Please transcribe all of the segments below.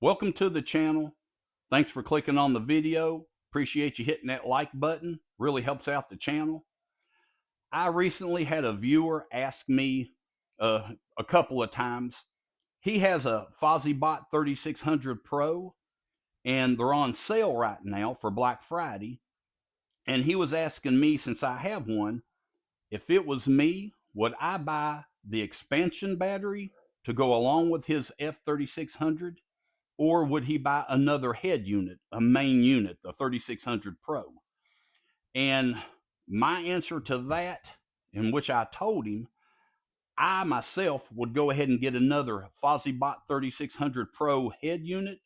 Welcome to the channel. Thanks for clicking on the video. Appreciate you hitting that like button. Really helps out the channel. I recently had a viewer ask me a couple of times. He has a FozzyBot 3600 Pro and they're on sale right now for Black Friday. And he was asking me, since I have one, if it was me, would I buy the expansion battery to go along with his F3600? Or would he buy another head unit, a main unit, the 3600 Pro? And my answer to that, in which I told him, I myself would go ahead and get another FozzyBot 3600 Pro head unit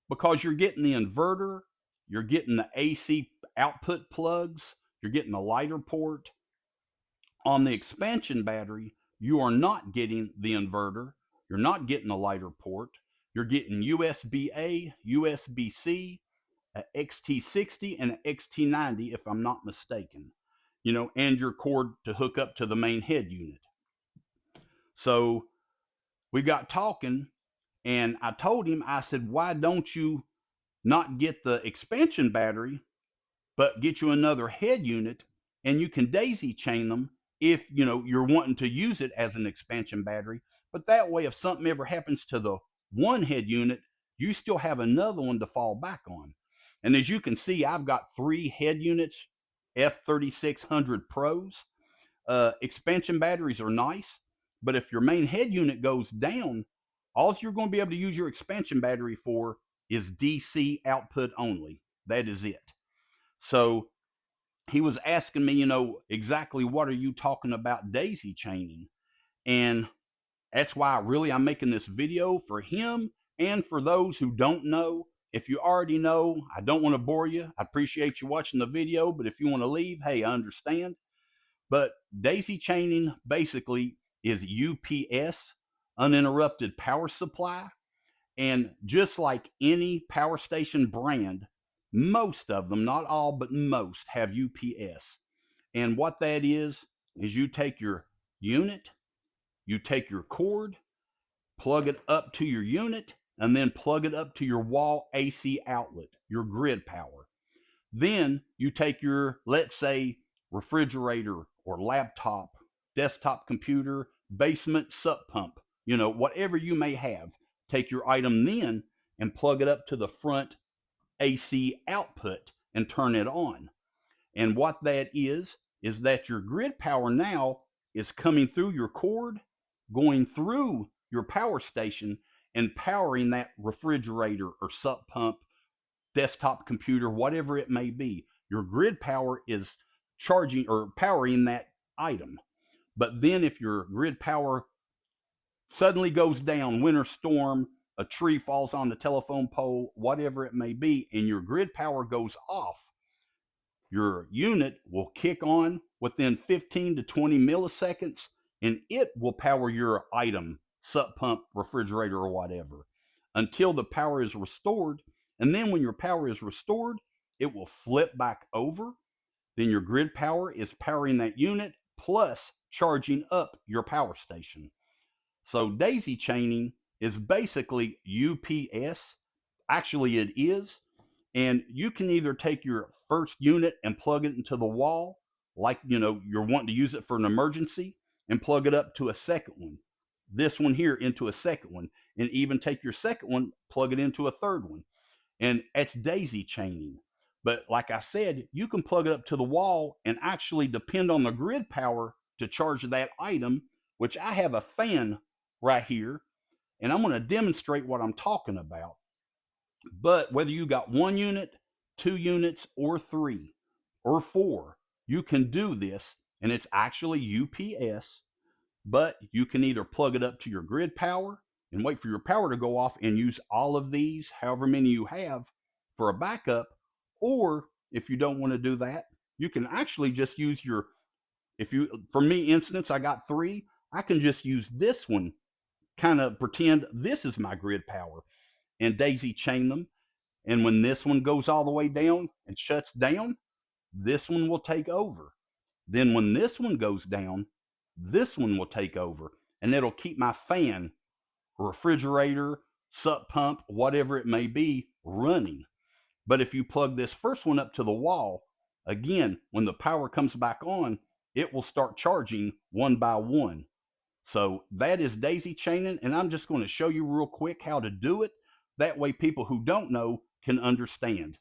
because you're getting the inverter, you're getting the AC output plugs, you're getting the lighter port. On the expansion battery, you are not getting the inverter, you're not getting the lighter port, you're getting USB-A, USB-C, a XT60 and an XT90 if I'm not mistaken, and your cord to hook up to the main head unit. So we got talking and I told him, I said, why don't you not get the expansion battery, but get you another head unit and you can daisy chain them if you're wanting to use it as an expansion battery. But that way, if something ever happens to the one head unit, you still have another one to fall back on. And as you can see, I've got 3 head units, F3600 Pros. Expansion batteries are nice, but if your main head unit goes down, all you're going to be able to use your expansion battery for is DC output only. That is it. So he was asking me, exactly what are you talking about daisy chaining? And that's why I'm making this video for him and for those who don't know. If you already know, I don't want to bore you. I appreciate you watching the video, but if you want to leave, hey, I understand. But daisy chaining basically is UPS, uninterrupted power supply. And just like any power station brand, most of them, not all, but most have UPS. And what that is you take your unit, you take your cord, plug it up to your unit, and then plug it up to your wall AC outlet, your grid power. Then you take your, let's say, refrigerator or laptop, desktop computer, basement sup pump, whatever you may have. Take your item then and plug it up to the front AC output and turn it on. And what that is that your grid power now is coming through your cord, going through your power station, and powering that refrigerator or sup pump, desktop computer, whatever it may be. Your grid power is charging or powering that item. But then if your grid power suddenly goes down, winter storm, a tree falls on the telephone pole, whatever it may be, and your grid power goes off, your unit will kick on within 15 to 20 milliseconds and it will power your item, sup pump, refrigerator, or whatever until the power is restored. And then when your power is restored, it will flip back over. Then your grid power is powering that unit plus charging up your power station. So daisy chaining is basically UPS. Actually, it is. And you can either take your first unit and plug it into the wall, like you're wanting to use it for an emergency, and plug it up to a second one. This one here into a second one, and even take your second one, plug it into a third one. And that's daisy chaining. But like I said, you can plug it up to the wall and actually depend on the grid power to charge that item, which I have a fan right here, and I'm going to demonstrate what I'm talking about. But whether you got 1 unit, 2 units, or 3 or 4, you can do this, and it's actually UPS. But you can either plug it up to your grid power and wait for your power to go off and use all of these, however many you have, for a backup. Or if you don't want to do that, you can actually just use for me instance, I got 3. I can just use this one, kind of pretend this is my grid power, and daisy chain them. And when this one goes all the way down and shuts down, this one will take over. Then when this one goes down, this one will take over, and it'll keep my fan, refrigerator, sup pump, whatever it may be, running. But if you plug this first one up to the wall, again, when the power comes back on, it will start charging one by one. So that is daisy chaining, and I'm just going to show you real quick how to do it. That way people who don't know can understand.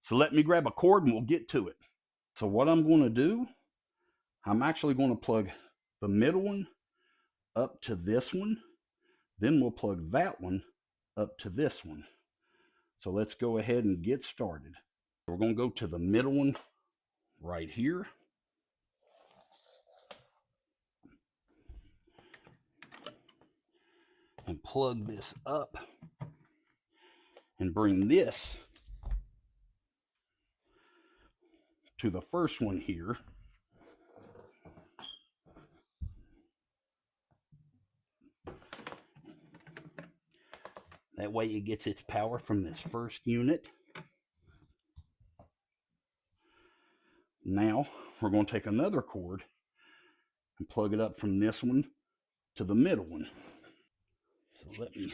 So let me grab a cord and we'll get to it. So what I'm going to do, I'm actually going to plug the middle one up to this one. Then we'll plug that one up to this one. So let's go ahead and get started. We're going to go to the middle one right here. And plug this up and bring this to the first one here. That way it gets its power from this first unit. Now we're going to take another cord and plug it up from this one to the middle one. So let me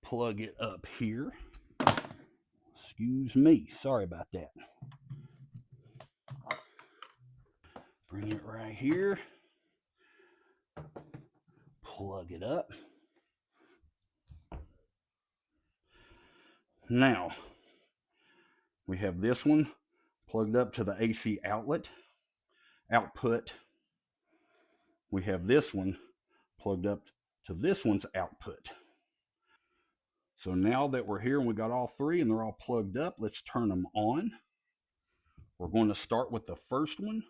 plug it up here. Excuse me, sorry about that. Bring it right here. Plug it up. Now we have this one plugged up to the AC output. We have this one plugged up to this one's output. So now that we're here and we got all three and they're all plugged up, let's turn them on. We're going to start with the first one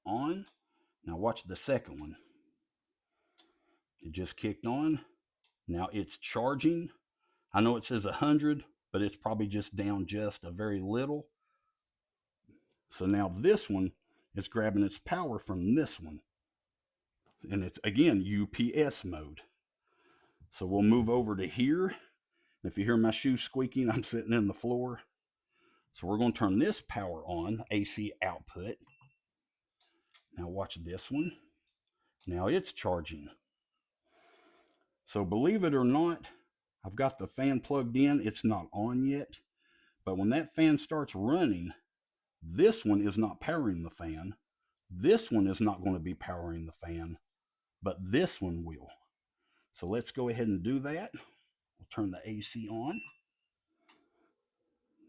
on. Now watch the second one. It just kicked on. Now it's charging. I know it says 100, but it's probably just down just a very little. So now this one is grabbing its power from this one. And it's, again, UPS mode. So we'll move over to here. If you hear my shoes squeaking, I'm sitting in the floor. So we're going to turn this power on, AC output. Now watch this one. Now it's charging. So believe it or not, I've got the fan plugged in. It's not on yet. But when that fan starts running, this one is not powering the fan. This one is not going to be powering the fan, but this one will. So let's go ahead and do that. We'll turn the AC on.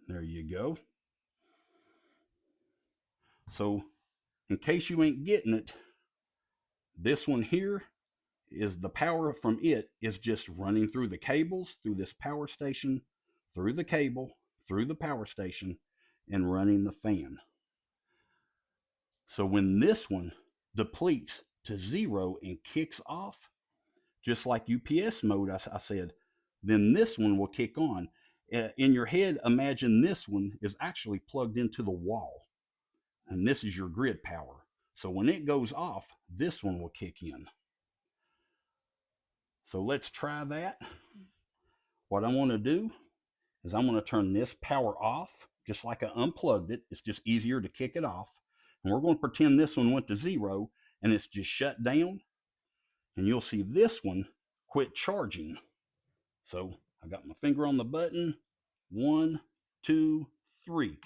There you go. So in case you ain't getting it, this one here is the power from it is just running through the cables, through this power station, through the cable, through the power station, and running the fan. So when this one depletes to 0 and kicks off, just like UPS mode, I said, then this one will kick on. In your head, imagine this one is actually plugged into the wall, and this is your grid power. So when it goes off, this one will kick in. So let's try that. What I want to do is I'm going to turn this power off, just like I unplugged it. It's just easier to kick it off. And we're going to pretend this one went to 0 and it's just shut down. And you'll see this one quit charging. So I got my finger on the button. 1, 2, 3.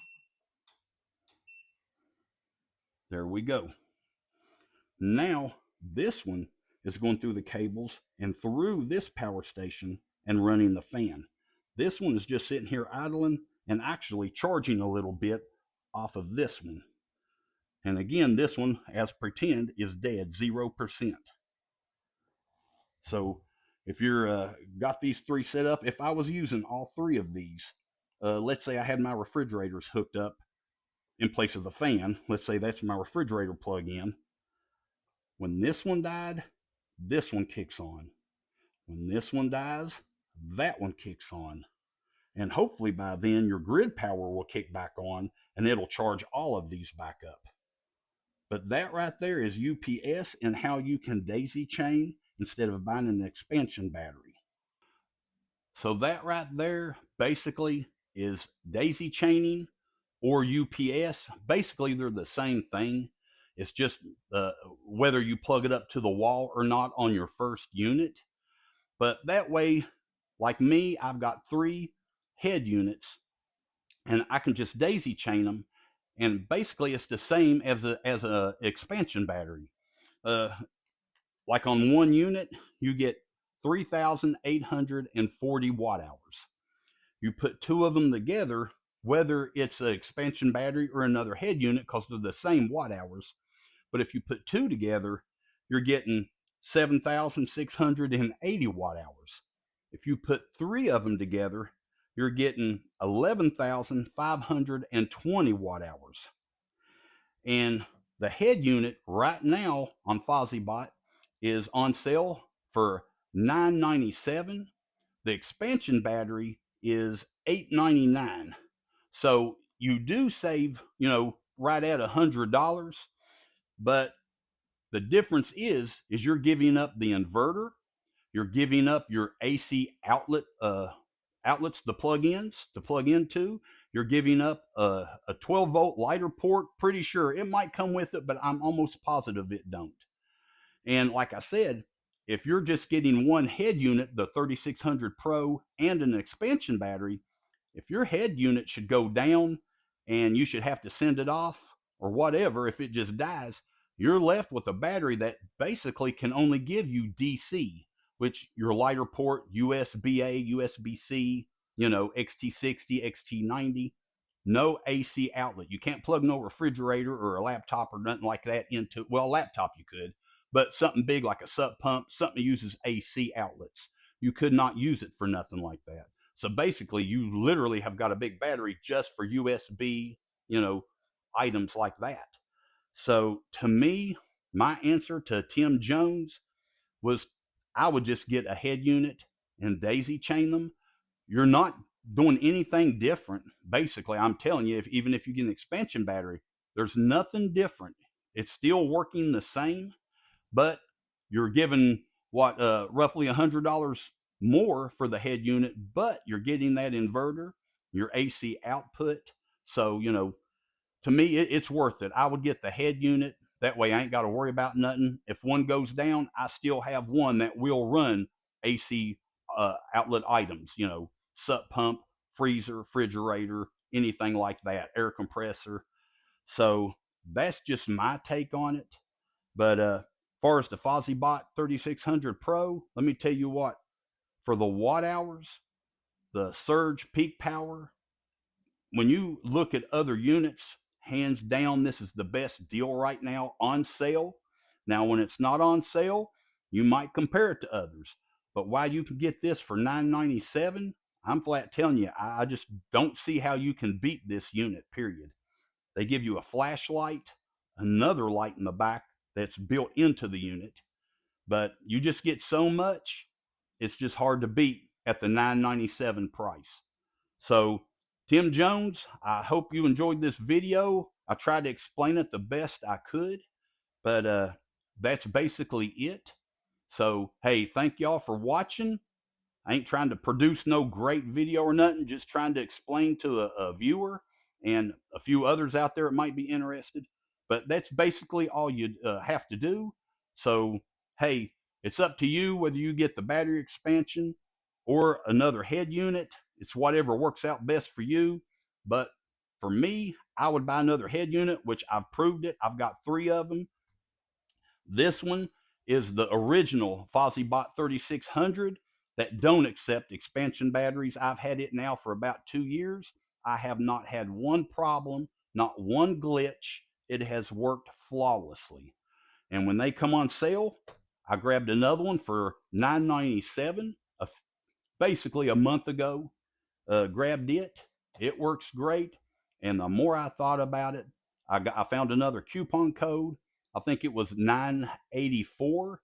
There we go. Now this one is going through the cables and through this power station and running the fan. This one is just sitting here idling and actually charging a little bit off of this one. And again, this one, as pretend, is dead, 0%. So if you're got these three set up, if I was using all three of these, let's say I had my refrigerators hooked up in place of the fan. Let's say that's my refrigerator plug-in. When this one died, this one kicks on. When this one dies, that one kicks on. And hopefully by then your grid power will kick back on and it'll charge all of these back up. But that right there is UPS and how you can daisy chain instead of buying an expansion battery. So that right there basically is daisy chaining or UPS. Basically, they're the same thing. It's just whether you plug it up to the wall or not on your first unit. But that way, like me, I've got 3 head units, and I can just daisy chain them, and basically it's the same as a expansion battery. Uh, like on one unit, you get 3,840 watt hours. You put 2 of them together, whether it's an expansion battery or another head unit, because they're the same watt hours. But if you put 2 together, you're getting 7,680 watt hours. If you put 3 of them together, you're getting 11,520 watt hours. And the head unit right now on FozzieBot is on sale for $997. The expansion battery is $899. So you do save, right at $100. But the difference is you're giving up the inverter, you're giving up your AC outlets, the plug-ins to plug into. You're giving up a 12-volt lighter port. Pretty sure it might come with it, but I'm almost positive it don't. And like I said, if you're just getting one head unit, the 3600 Pro, and an expansion battery, if your head unit should go down and you should have to send it off or whatever, if it just dies, you're left with a battery that basically can only give you DC, which your lighter port, USB-A, USB-C, XT60, XT90, no AC outlet. You can't plug no refrigerator or a laptop or nothing like that into, well, a laptop you could, but something big like a sub pump, something that uses AC outlets. You could not use it for nothing like that. So basically, you literally have got a big battery just for USB, items like that. So to me, my answer to Tim Jones was I would just get a head unit and daisy chain them. You're not doing anything different. Basically, I'm telling you, even if you get an expansion battery, there's nothing different. It's still working the same, but you're given roughly $100 more for the head unit, but you're getting that inverter, your AC output. So, to me, it's worth it. I would get the head unit. That way I ain't got to worry about nothing. If one goes down, I still have one that will run AC outlet items, sub pump, freezer, refrigerator, anything like that, air compressor. So that's just my take on it. But as far as the FozzieBot 3600 Pro, let me tell you what, for the watt hours, the surge peak power, when you look at other units, hands down, this is the best deal right now on sale. Now, when it's not on sale, you might compare it to others. But while you can get this for $997, I'm flat telling you, I just don't see how you can beat this unit, period. They give you a flashlight, another light in the back that's built into the unit, but you just get so much, it's just hard to beat at the $997 price. So, Tim Jones, I hope you enjoyed this video. I tried to explain it the best I could, but that's basically it. So, hey, thank y'all for watching. I ain't trying to produce no great video or nothing, just trying to explain to a viewer and a few others out there that might be interested. But that's basically all you have to do. So, hey, it's up to you whether you get the battery expansion or another head unit. It's whatever works out best for you. But for me, I would buy another head unit, which I've proved it. I've got 3 of them. This one is the original FozzieBot 3600 that don't accept expansion batteries. I've had it now for about 2 years. I have not had one problem, not one glitch. It has worked flawlessly. And when they come on sale, I grabbed another one for $997, basically a month ago. Grabbed it. It works great. And the more I thought about it, I found another coupon code. I think it was 984.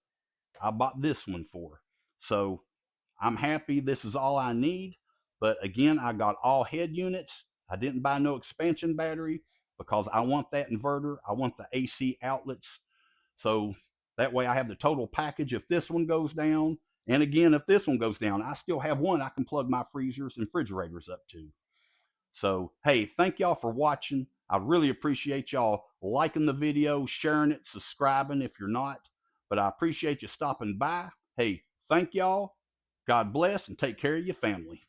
I bought this one for. So I'm happy. This is all I need. But again, I got all head units. I didn't buy no expansion battery because I want that inverter. I want the AC outlets. So that way I have the total package if this one goes down. And again, if this one goes down, I still have one I can plug my freezers and refrigerators up to. So, hey, thank y'all for watching. I really appreciate y'all liking the video, sharing it, subscribing if you're not. But I appreciate you stopping by. Hey, thank y'all. God bless and take care of your family.